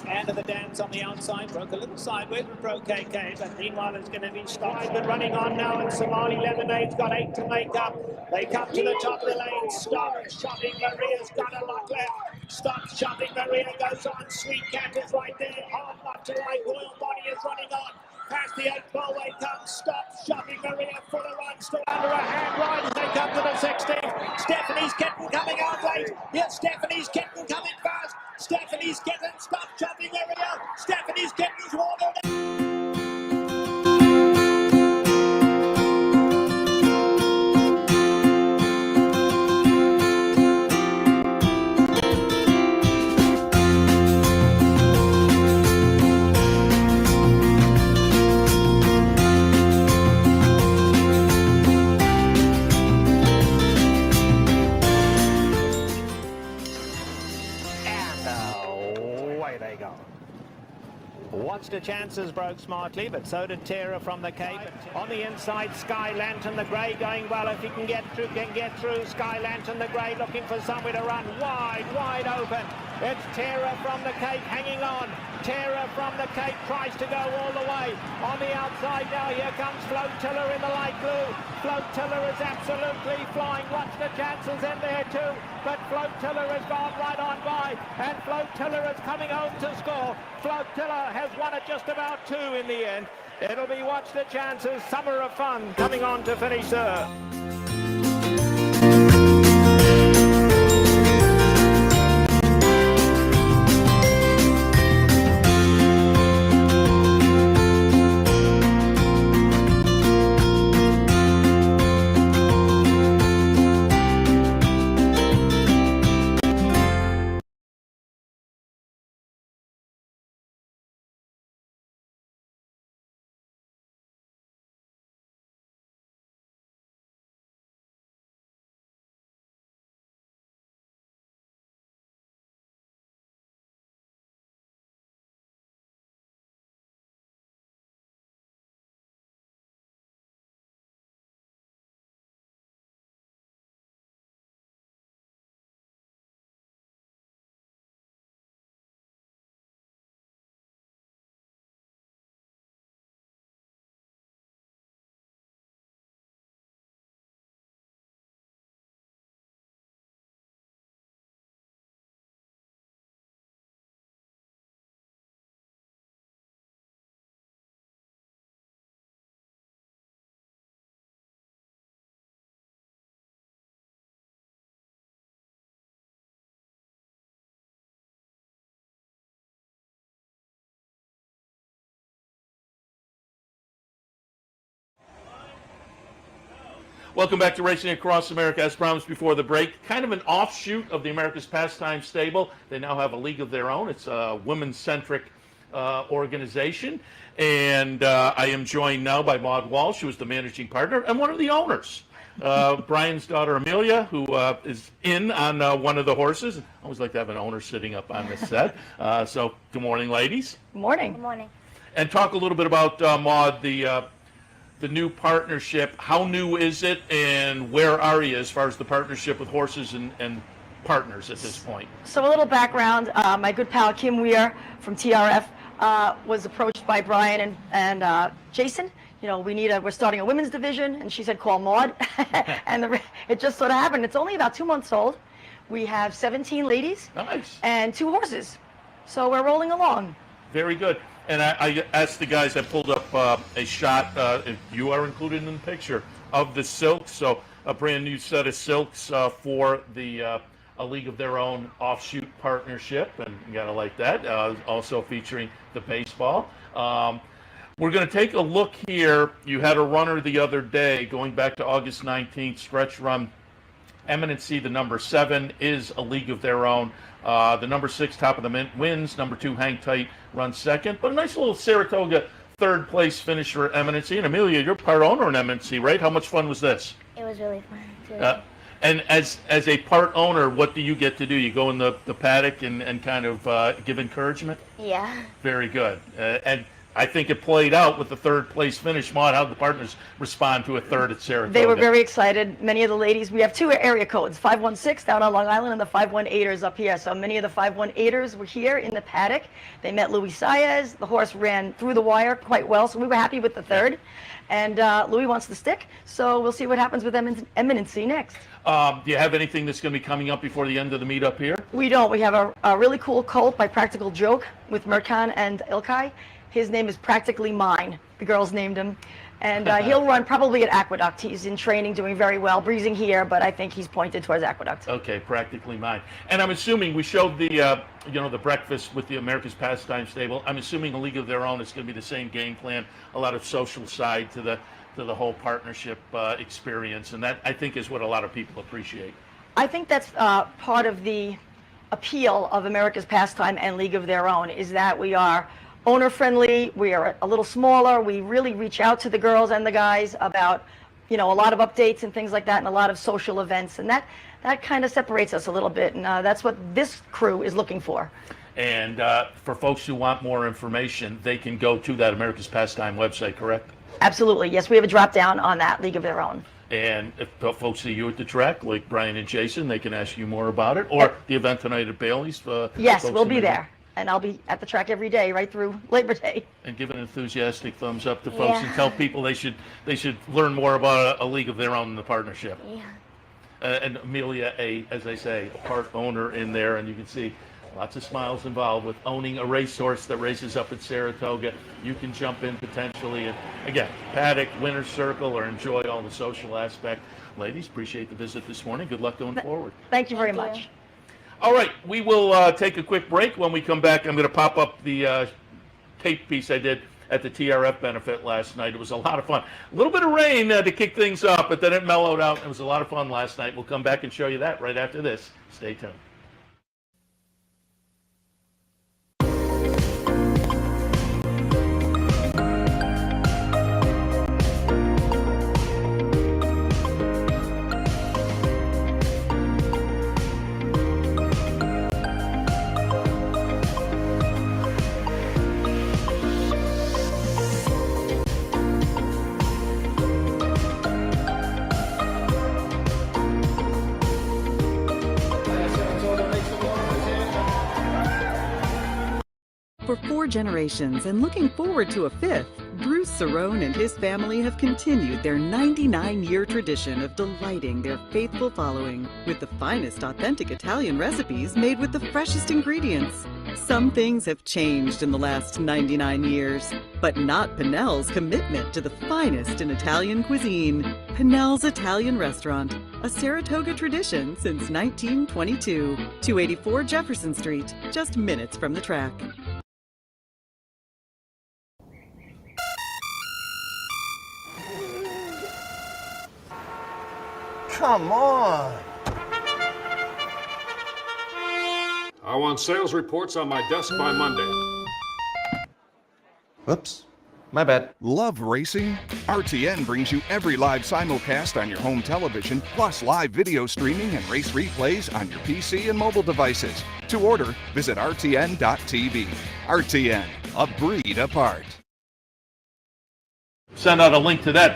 Hand of the dance on the outside, broke a little sideways with Pro KK, but meanwhile it's going to be stopped. But running on now, and Somali Lemonade's got 8 to make up. They come to the top of the lane. Stop Shopping Maria's got a lot left. Stop Shopping Maria goes on. Sweet Cat is right there. Hard not to right. Royal Body is running on. Past the 8 ball they come. Stop Shopping Maria for the run. Still under a hand ride as they come to the 16th. Stephanie's Kitten coming out late. Yes, Stephanie's Kitten coming fast. Stephanie's Kitten. Stop Shopping Maria. Stephanie's Kitten's watered. Watched the chances, broke smartly, but so did Terra from the Cape. On the inside, Sky Lantern, the grey going well. If he can get through, Sky Lantern, the grey looking for somewhere to run. Wide open. It's Terror from the Cape hanging on. Terror from the Cape tries to go all the way. On the outside now, here comes Flotilla in the light blue. Flotilla is absolutely flying. Watch the chances in there too. But Flotilla has gone right on by. And Flotilla is coming home to score. Flotilla has won it just about 2 in the end. It'll be Watch the Chances, Summer of Fun, coming on to finish third. Welcome back to Racing Across America. As promised before the break, kind of an offshoot of the America's Pastime stable. They now have a league of their own. It's a women-centric organization. And I am joined now by Maude Walsh, who is the managing partner and one of the owners. Brian's daughter, Amelia, who is in on one of the horses. I always like to have an owner sitting up on this set. So good morning, ladies. Good morning. Good morning. And talk a little bit about, Maude, the new partnership. How new is it, and where are you as far as the partnership with horses and partners at this point? So a little background, my good pal Kim Weir from TRF was approached by Brian and Jason. You know, we're starting a women's division, and she said, call Maude. And it just sort of happened. It's only about 2 months old. We have 17 ladies. Nice. And 2 horses. So we're rolling along. Very good. And I asked the guys, I pulled up a shot, if you are included in the picture, of the silks. So a brand new set of silks for the A League of Their Own offshoot partnership. And you got to like that. Also featuring the baseball. We're going to take a look here. You had a runner the other day, going back to August 19th, stretch run. Eminency, the number 7, is A League of Their Own. The number 6, Top of the Mint, wins. Number 2, Hang Tight, runs second. But a nice little Saratoga third place finish for Eminency. And Amelia, you're part owner in Eminency, right? How much fun was this? It was really fun. It was really fun. And as a part owner, what do you get to do? You go in the paddock and kind of give encouragement? Yeah. Very good. And I think it played out with the third place finish. Maude, how did the partners respond to a third at Saratoga? They were very excited. Many of the ladies, we have 2 area codes, 516 down on Long Island and the 518ers up here. So many of the 518ers were here in the paddock. They met Louis Saez. The horse ran through the wire quite well, so we were happy with the third. And Louis wants to stick, so we'll see what happens with Eminency next. Do you have anything that's going to be coming up before the end of the meet up here? We don't. We have a really cool colt by Practical Joke with Merkan and Ilkay. His name is Practically Mine. The girls named him. And he'll run probably at Aqueduct. He's in training, doing very well, breezing here, but I think he's pointed towards Aqueduct. Okay, Practically Mine. And I'm assuming we showed the, the breakfast with the America's Pastime stable. I'm assuming A League of Their Own is going to be the same game plan, a lot of social side to the whole partnership experience, and that I think is what a lot of people appreciate. I think that's part of the appeal of America's Pastime and League of Their Own, is that we are owner friendly, we are a little smaller, we really reach out to the girls and the guys about, a lot of updates and things like that, and a lot of social events, and that kind of separates us a little bit, and that's what this crew is looking for. And for folks who want more information, they can go to that America's Pastime website, correct? Absolutely, yes, we have a drop down on that League of Their Own. And if folks see you at the track, like Brian and Jason, they can ask you more about it, or the event tonight at Bailey's. Yes, folks we'll who be may- there. And I'll be at the track every day, right through Labor Day. And give an enthusiastic thumbs up to folks and Yeah. tell people they should learn more about a league of their own in the partnership. Yeah. And Amelia, as I say, a part owner in there, and you can see lots of smiles involved with owning a racehorse that races up at Saratoga. You can jump in potentially, and again, paddock, winner's circle, or enjoy all the social aspect. Ladies, appreciate the visit this morning. Good luck going forward. Thank you very Thank you. much. All right, we will take a quick break. When we come back, I'm going to pop up the tape piece I did at the TRF benefit last night. It was a lot of fun. A little bit of rain to kick things up, but then it mellowed out. It was a lot of fun last night. We'll come back and show you that right after this. Stay tuned. For 4 generations and looking forward to a 5th, Bruce Cerrone and his family have continued their 99-year tradition of delighting their faithful following with the finest authentic Italian recipes made with the freshest ingredients. Some things have changed in the last 99 years, but not Pinnell's commitment to the finest in Italian cuisine. Pinnell's Italian Restaurant, a Saratoga tradition since 1922. 284 Jefferson Street, just minutes from the track. Come on. I want sales reports on my desk by Monday. Whoops. My bad. Love racing? RTN brings you every live simulcast on your home television, plus live video streaming and race replays on your PC and mobile devices. To order, visit rtn.tv. RTN, a breed apart. Send out a link to that.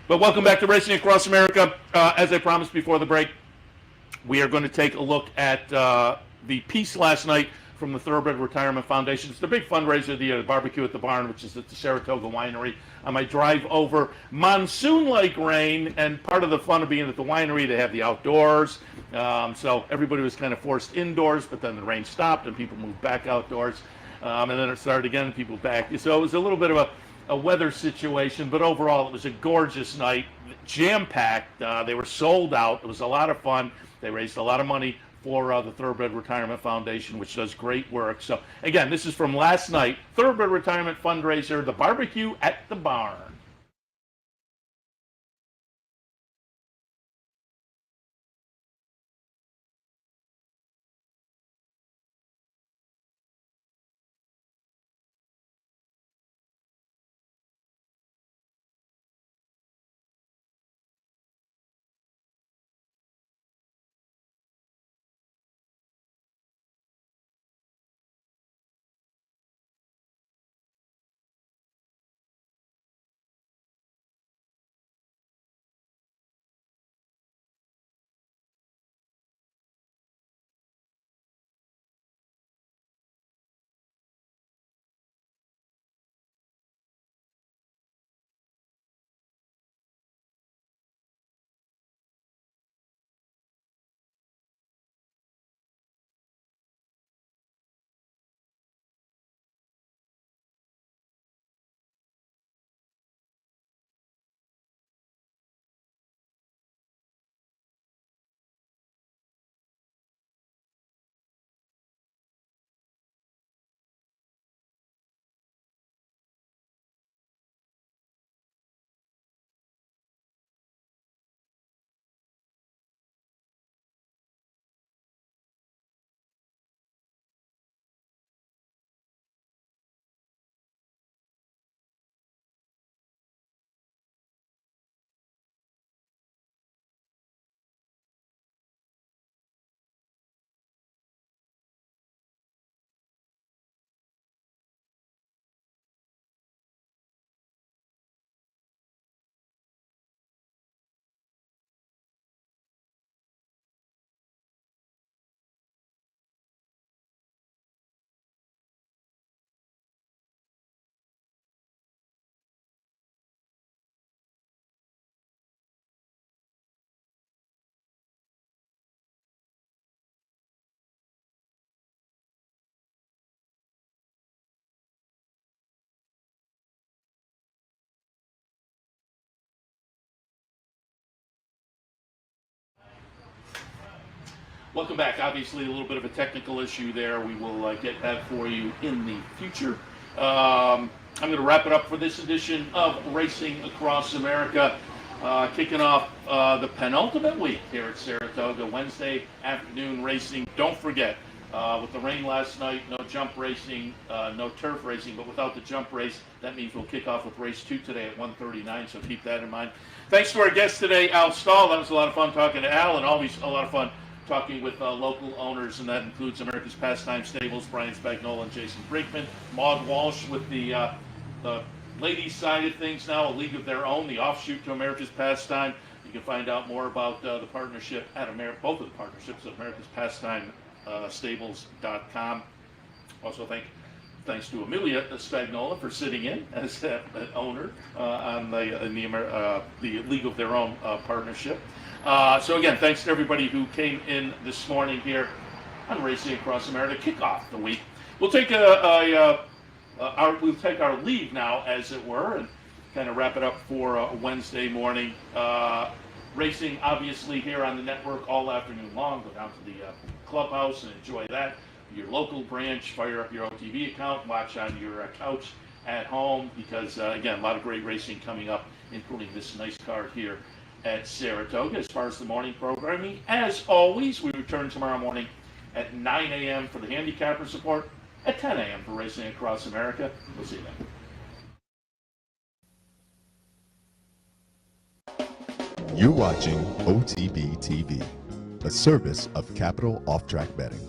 But welcome back to Racing Across America. As I promised before the break, we are going to take a look at the piece last night from the Thoroughbred Retirement Foundation. It's the big fundraiser of the year, the Barbecue at the Barn, which is at the Saratoga Winery. On my drive over, monsoon-like rain, and part of the fun of being at the winery, they have the outdoors. So everybody was kind of forced indoors, but then the rain stopped and people moved back outdoors. And then it started again and people back. So it was a little bit of a weather situation, but overall it was a gorgeous night, jam-packed. They were sold out. It was a lot of fun. They raised a lot of money for the Thoroughbred Retirement Foundation, which does great work. So again, this is from last night, Thoroughbred Retirement Fundraiser, the Barbecue at the Barn. Welcome back. Obviously, a little bit of a technical issue there. We will get that for you in the future. I'm going to wrap it up for this edition of Racing Across America. Kicking off the penultimate week here at Saratoga, Wednesday afternoon racing. Don't forget, with the rain last night, no jump racing, no turf racing, but without the jump race, that means we'll kick off with race 2 today at 1:39, so keep that in mind. Thanks to our guest today, Al Stahl. That was a lot of fun talking to Al, and always a lot of fun talking with local owners, and that includes America's Pastime Stables, Brian Spagnola and Jason Brinkman. Maude Walsh with the ladies side of things now, a league of their own, the offshoot to America's Pastime. You can find out more about the partnership at both of the partnerships at America's Pastime Stables.com. Also, thanks to Amelia Spagnola for sitting in as an owner on the League of Their Own partnership. So again, thanks to everybody who came in this morning here on Racing Across America. Kick off the week. We'll take we'll take our leave now, as it were, and kind of wrap it up for Wednesday morning. Racing, obviously, here on the network all afternoon long. Go down to the clubhouse and enjoy that. Your local branch, fire up your OTV account, watch on your couch at home, because, again, a lot of great racing coming up, including this nice card here at Saratoga. As far as the morning programming, as always, we return tomorrow morning at 9 a.m. for the handicapper support, at 10 a.m. for Racing Across America. We'll see you then. You're watching OTB TV, a service of Capital Off-Track Betting.